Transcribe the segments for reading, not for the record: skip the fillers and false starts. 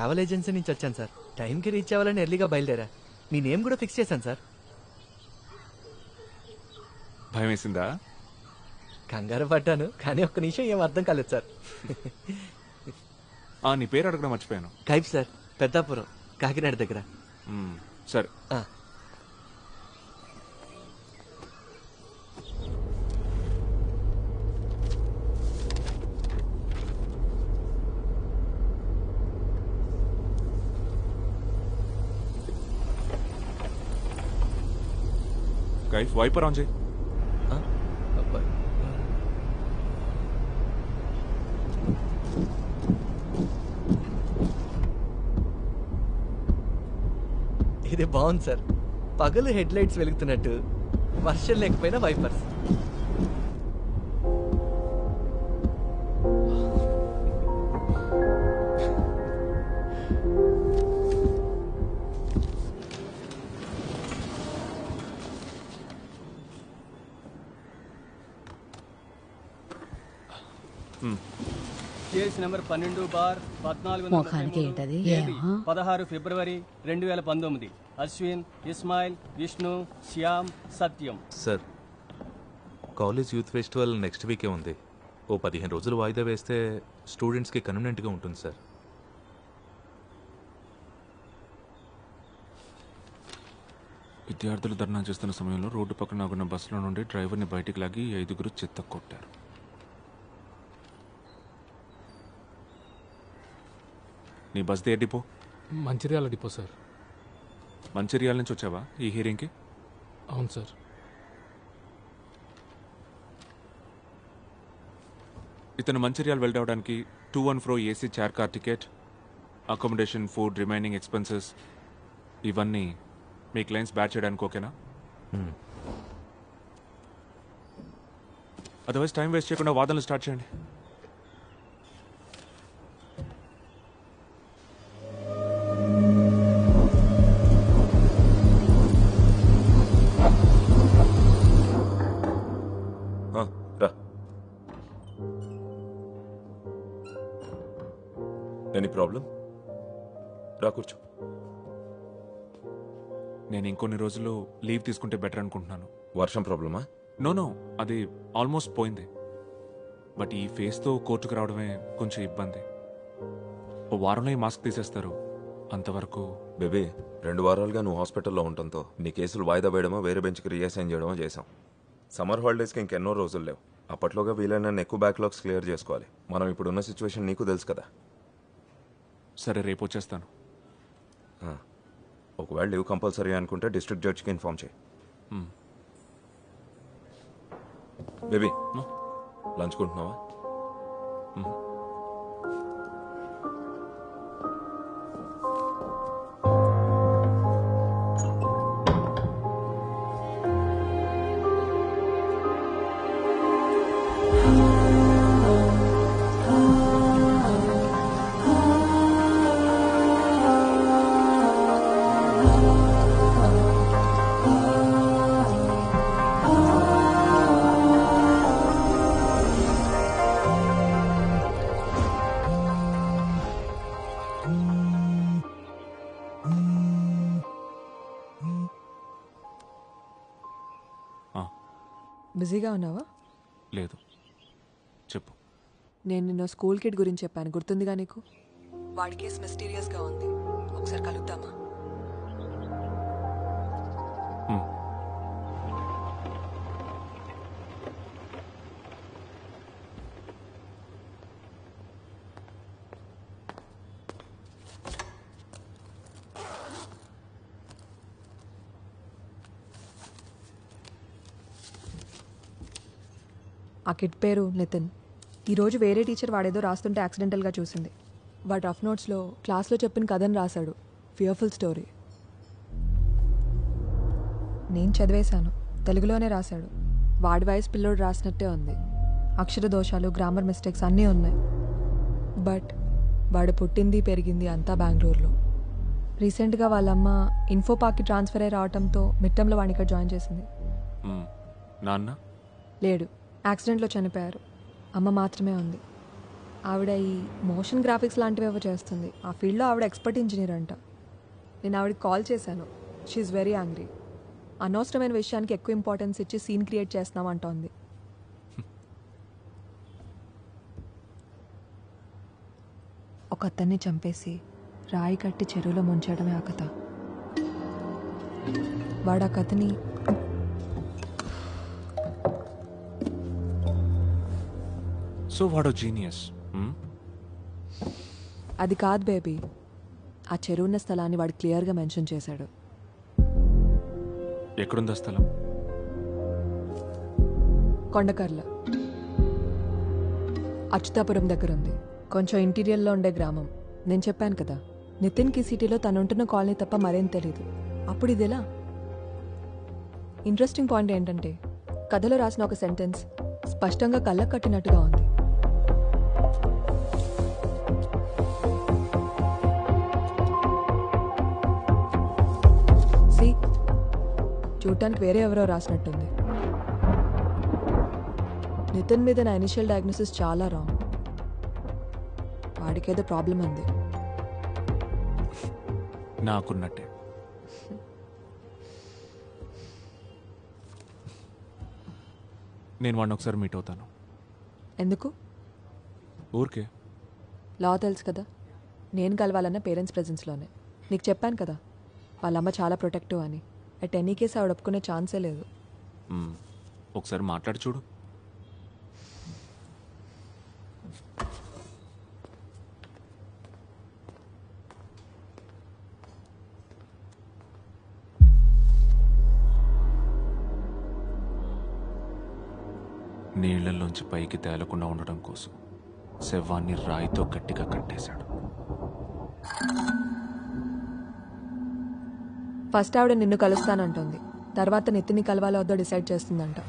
Travel agency నుంచి వచ్చాను sir. టైంకి రీచ్ అవ్వాలని ఎర్లీగా బయలుదేరా. మీ నేమ్ కూడా ఫిక్స్ చేశాను సార్. భయం వేసిందా? కంగారు పడ్డాను, కానీ ఒక్క నిమిషం ఏం అర్థం కాలేదు సార్. నీ పేరు అడగడం మర్చిపోయాను. కైప్ సార్, పెద్దాపురం, కాకినాడ దగ్గర. సరే. కైఫ్ వైపర్ ఆన్ చేయి. ఇది బాగుంది సార్. పగలు హెడ్ లైట్స్ వెలుగుతున్నట్టు, వర్షం లేకపోయినా వైపర్స్. కేసు నెంబర్ 12/14 ఫిబ్రవరి 2019. Ashwin, Ismail, Vishnu, Shyam, Satyam. Sir, college youth festival next వీకే ఉంది. ఓ 15 రోజులు వాయిదా వేస్తే స్టూడెంట్స్కి కన్వీనియంట్గా ఉంటుంది సార్. విద్యార్థులు ధర్నా చేస్తున్న సమయంలో రోడ్డు పక్కన ఆగున్న బస్సులో నుండి డ్రైవర్ని బయటికి లాగి 5 చెత్త కొట్టారు. నీ బస్ది ఏ depot? Mancherial depot sir. Mancherial నుంచి వచ్చావా ఈ హియరింగ్కి? అవును సార్. ఇతను మంచిర్యాల వెళ్ళడానికి 214 AC chair car ticket, accommodation, food, remaining expenses ఇవన్నీ మీ క్లయింట్స్ బ్యాచ్ చేయడానికి ఓకేనా? అదర్వైజ్ టైం వేస్ట్ చేయకుండా వాదనలు స్టార్ట్ చేయండి. Any problem? రా కూర్చో. నేను ఇంకొన్ని రోజులు లీవ్ తీసుకుంటే బెటర్ అనుకుంటున్నాను. వర్షం ప్రాబ్లమా? నో, అది ఆల్మోస్ట్ పోయింది. బట్ ఈ ఫేస్తో కోర్టుకు రావడమే కొంచెం ఇబ్బంది. ఓ వారంలో ఈ మాస్క్ తీసేస్తారు. అంతవరకు బేబీ, 2 వారాలుగా నువ్వు హాస్పిటల్లో ఉండటంతో నీ కేసులు వాయిదా వేయడమో వేరే బెంచ్కి రీఅసైన్ చేయడమో చేశాం. సమ్మర్ హాలిడేస్కి ఇంకెన్నో రోజులు లేవు. అప్పట్లోగా వీలైన ఎక్కువ బ్యాక్లాగ్స్ క్లియర్ చేసుకోవాలి. మనం ఇప్పుడున్న సిచ్యువేషన్ నీకు తెలుసు కదా. సరే, రేపు వచ్చేస్తాను. ఒకవేళ లీవ్ కంపల్సరీ అనుకుంటే డిస్ట్రిక్ట్ జడ్జికి ఇన్ఫార్మ్ చేయి. బేబీ, లంచ్ కొంటున్నావా? బిజీగా ఉన్నావా? లేదు, చెప్పు. నేను నిన్న స్కూల్ కిడ్ గురించి చెప్పాను, గుర్తుందిగా నీకు? వాడి కేసు మిస్టీరియస్గా ఉంది. ఒకసారి కలుద్దామా? ఆ కిడ్ పేరు నితిన్. ఈరోజు వేరే టీచర్ వాడేదో రాస్తుంటే యాక్సిడెంటల్గా చూసింది. వాడు రఫ్ నోట్స్లో క్లాస్లో చెప్పిన కథను రాశాడు. Fearful story. నేను చదివేశాను, తెలుగులోనే రాశాడు. వాడి వయసు పిల్లోడు రాసినట్టే ఉంది. అక్షర దోషాలు, గ్రామర్ మిస్టేక్స్ అన్నీ ఉన్నాయి. బట్ వాడు పుట్టింది పెరిగింది అంతా బెంగళూరులో. రీసెంట్గా వాళ్ళమ్మ ఇన్ఫో పార్క్కి ట్రాన్స్ఫర్ అయ్యి రావడంతో మిట్టంలో వాడిని ఇక్కడ జాయిన్ చేసింది. నాన్న లేడు, యాక్సిడెంట్లో చనిపోయారు. అమ్మ మాత్రమే ఉంది. ఆవిడ ఈ మోషన్ గ్రాఫిక్స్ లాంటివి ఏవో చేస్తుంది. ఆ ఫీల్డ్లో ఆవిడ ఎక్స్పర్ట్ ఇంజనీర్ అంట. నేను ఆవిడకి కాల్ చేశాను. She very angry. అనవసరమైన విషయానికి ఎక్కువ ఇంపార్టెన్స్ ఇచ్చి సీన్ క్రియేట్ చేస్తున్నాం అంటోంది. ఒక అతన్ని చంపేసి రాయి కట్టి చెరువులో ముంచడమే ఆ కథ. వాడు ఆ కథని సో వాడో జీనియస్. అది కాదు బేబీ. ఆ చెరువున్న స్థలాన్ని వాడు క్లియర్గా మెన్షన్ చేశాడు. ఎక్కడుందా స్థలం? కొండకర్ల, అచ్యుతాపురం దగ్గర ఉంది. కొంచెం ఇంటీరియర్లో ఉండే గ్రామం. నేను చెప్పాను కదా, నితిన్కి సిటీలో తనుంటున్న కాలనీ తప్ప మరేం తెలీదు. అప్పుడు ఇదెలా? ఇంట్రెస్టింగ్ పాయింట్ ఏంటంటే కథలో రాసిన ఒక సెంటెన్స్ స్పష్టంగా కళ్ళకు కట్టినట్టుగా ఉంది. సి, చూడటానికి వేరే ఎవరో రాసినట్టుంది. నితిన్ మీద నా ఇనిషియల్ డయాగ్నోసిస్ చాలా రాంగ్. వాడికేదో ప్రాబ్లం ఉంది. నాకున్నట్టే. నేను వాడిని ఒకసారి మీట్ అవుతాను. ఎందుకు? ఊరికే. లా తెలుసు కదా, నేను కలవాలన్న పేరెంట్స్ ప్రెజెన్స్లోనే. నీకు చెప్పాను కదా, వాళ్ళమ్మ చాలా ప్రొటెక్టివ్ అని. అట్ ఎనీ కేసు ఆవిడ ఒప్పుకునే ఛాన్సే లేదు. ఒకసారి మాట్లాడి చూడు. నీళ్లలోంచి పైకి తేలకుండా ఉండడం కోసం శవాన్ని రాయితో గట్టిగా కట్టేశాడు. ఫస్ట్ ఆవిడ నిన్ను కలుస్తానంటుంది, తర్వాత నితిన్ని కలవాలో వద్దో డిసైడ్ చేస్తుందంట.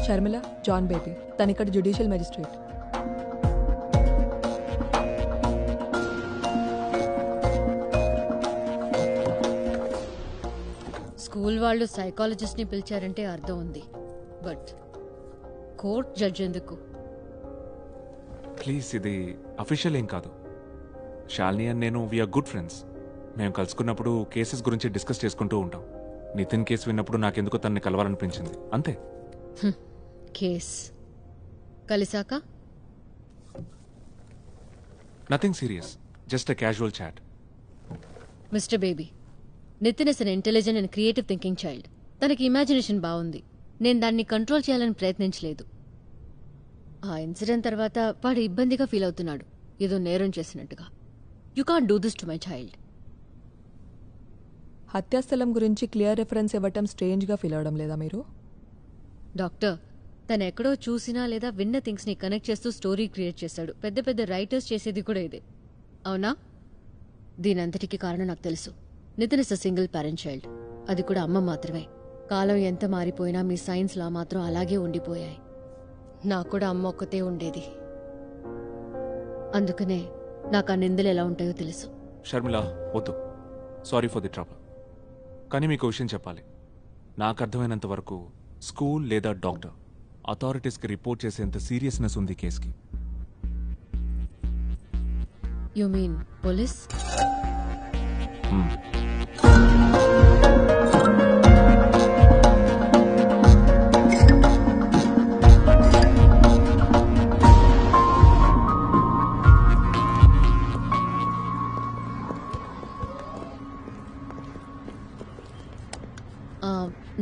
Sharmila, John baby. తను ఇక్కడ జ్యుడిషియల్ మెజిస్ట్రేట్. స్కూల్ వాళ్ళు సైకాలజిస్ట్ని పిలిచారంటే అర్థం ఉంది, బట్ కోర్ట్ జడ్జ్ ఎందుకు? ప్లీజ్, ఇది అఫీషియల్ ఏం కాదు. శాలిని అండ్ నేను వీఆర్ గుడ్ ఫ్రెండ్స్. మేము కలుసుకున్నప్పుడు కేసెస్ గురించి డిస్కస్ చేసుకుంటూ ఉంటాం. నితిన్ కేసు విన్నప్పుడు నాకెందుకో తనని కలవాలనిపించింది, అంతే. కేస్ కలిసాక nothing serious, just a casual chat. Mister baby, Nitin is an intelligent and creative thinking child. తనకి ఇమాజినేషన్ బాగుంది. నేను దాన్ని కంట్రోల్ చేయాలని ప్రయత్నించలేదు. ఆ ఇన్సిడెంట్ తర్వాత వాడు ఇబ్బందిగా ఫీల్ అవుతున్నాడు, ఏదో నేరం చేసినట్టుగా. You can't do this to my child. హత్యాస్థలం గురించి క్లియర్ రిఫరెన్స్ ఇవ్వటం స్ట్రేంజ్గా ఫీల్ అవడం లేదా మీరు? డాక్టర్, తను ఎక్కడో చూసినా లేదా విన్న థింగ్స్ని కనెక్ట్ చేస్తూ స్టోరీ క్రియేట్ చేశాడు. పెద్ద పెద్ద రైటర్స్ చేసేది కూడా ఇదే, అవునా? దీనంతటికీ కారణం నాకు తెలుసు. Nitin is a single parent child, అది కూడా అమ్మ మాత్రమే. కాలం ఎంత మారిపోయినా మీ సైన్స్ లా మాత్రం అలాగే ఉండిపోయాయి. నాకు కూడా అమ్మ ఒక్కతే ఉండేది, అందుకనే నాకు ఆ నిందలు ఎలా ఉంటాయో తెలుసు. షర్మిల, వద్దు. Sorry for the trouble. కానీ మీకు విషయం చెప్పాలి. నాకు అర్థమైనంత వరకు స్కూల్ లేదా డాక్టర్ అథారిటీస్కి రిపోర్ట్ చేసేంత సీరియస్నెస్ ఉంది కేసుకి. You mean police?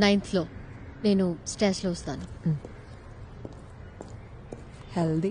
నైన్త్లో నేను స్టేజ్లో వస్తాను. హెల్దీ.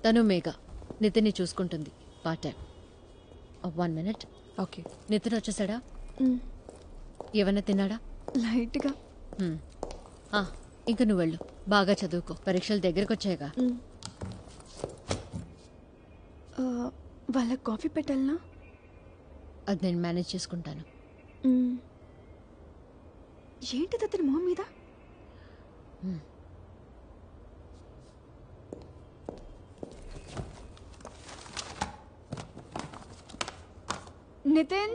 తను మేఘ నితిన్ని చూసుకుంటుంది part time. 1 minute. Okay. Nitin వచ్చేసాడా? ఏమన్నా తిన్నాడా? లైట్గా. ఇంకా నువ్వు వెళ్ళు, బాగా చదువుకో, పరీక్షలు దగ్గరకు వచ్చాయిగా. వాళ్ళకి కాఫీ పెట్టాలనా? అది నేను మేనేజ్ చేసుకుంటాను. ఏంటిది అతని మొహం మీద? నితిన్,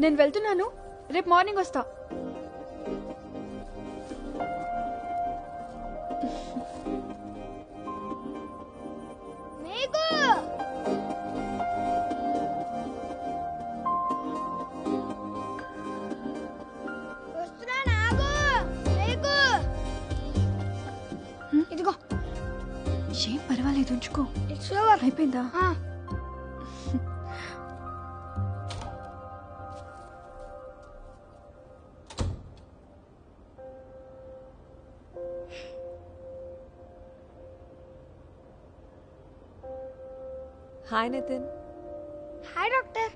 నేను వెళ్తున్నాను, రేపు మార్నింగ్ వస్తా. ఇదిగో. ఏం పర్వాలేదు, ఉంచుకో. అయిపోయిందా? హాయ్ నితిన్. Hi doctor.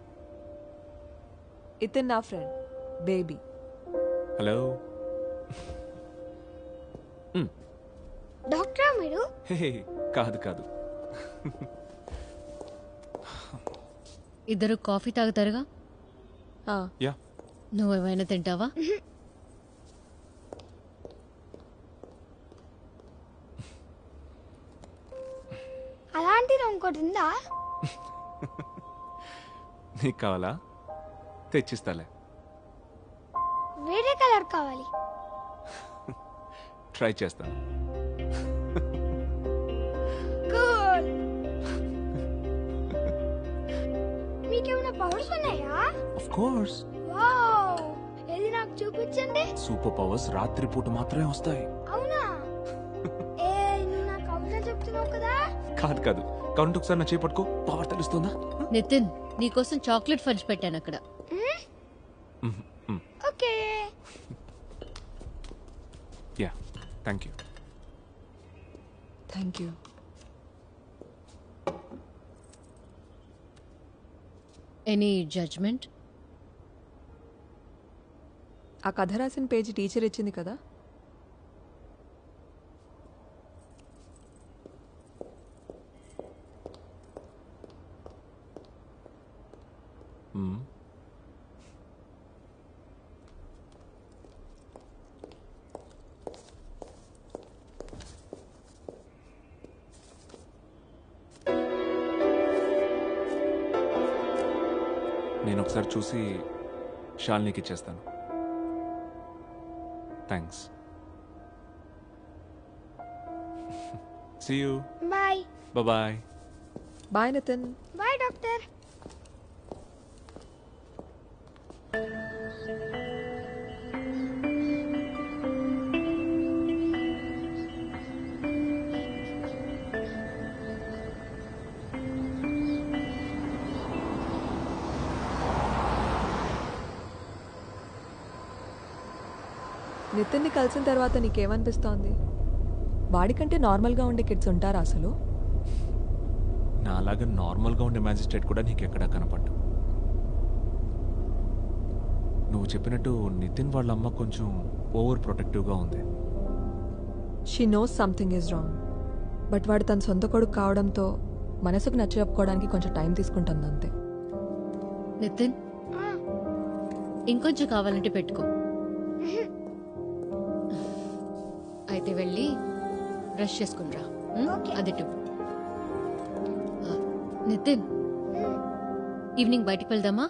ఇతన్ నా ఫ్రెండ్ బేబీ. హలో. డాక్టరా మీరు? హే కాదు కాదు. ఇద్దరు కాఫీ తాగుతారుగా? యా. నువ్వేమైనా తింటావా? అలాంటిది ఇంకోటి ఉందా? నీకు కావాలా? తెచ్చిస్తాలే. వేరే కలర్ కావాలి. ట్రై చేస్తాను. కూల్. మీకేమైనా పవర్స్ ఉన్నాయా? Of course. వావ్, ఏది నాకు చూపించండి. సూపర్ పవర్స్ రాత్రిపూట మాత్రమే వస్తాయి. అవునా? ఏ నువ్వు నాకు అవసరం చెప్తున్నావు కదా? కాదు కాదు, కరెంట్ ఒకసారి నా చేపట్టుకో, పవర్ తెలుస్తుందా? నితిన్, నీకోసం చాక్లెట్ ఫంచ్ పెట్టాను అక్కడ. Okay. Yeah, thank you. Thank you. Any judgement? ఆ కథ రాసిన పేజీ టీచర్ ఇచ్చింది కదా. నేను ఒకసారి చూసి షాల్నీకి ఇచ్చేస్తాను. Thanks. See you. Bye. Bye. Bye Nitin. Bye doctor. నితిన్ని కలిసిన తర్వాత నీకేమనిపిస్తోంది? వాడికంటే నార్మల్గా ఉండే కిడ్స్ ఉంటారా అసలు? నా అలాగా నార్మల్గా ఉండే మ్యాజిస్ట్రేట్ కూడా నీకు ఎక్కడా కనపడ్డు. నువ్వు చెప్పినట్టు నితిన్ వాళ్ళ అమ్మ కొంచెం ఓవర్ ప్రొటెక్టివ్గా ఉంది. She knows something is wrong. But వాడు తన సొంత కొడుకు కావడంతో మనసుకు నచ్చ చెప్పుకోవడానికి కొంచెం టైం తీసుకుంటుంది అంతే. నితిన్, ఇంకొంచెం కావాలంటే పెట్టుకో. అయితే వెళ్ళి బ్రష్ చేసుకునిరా. అది నితిన్, ఈవినింగ్ బయటికి వెళ్దామా?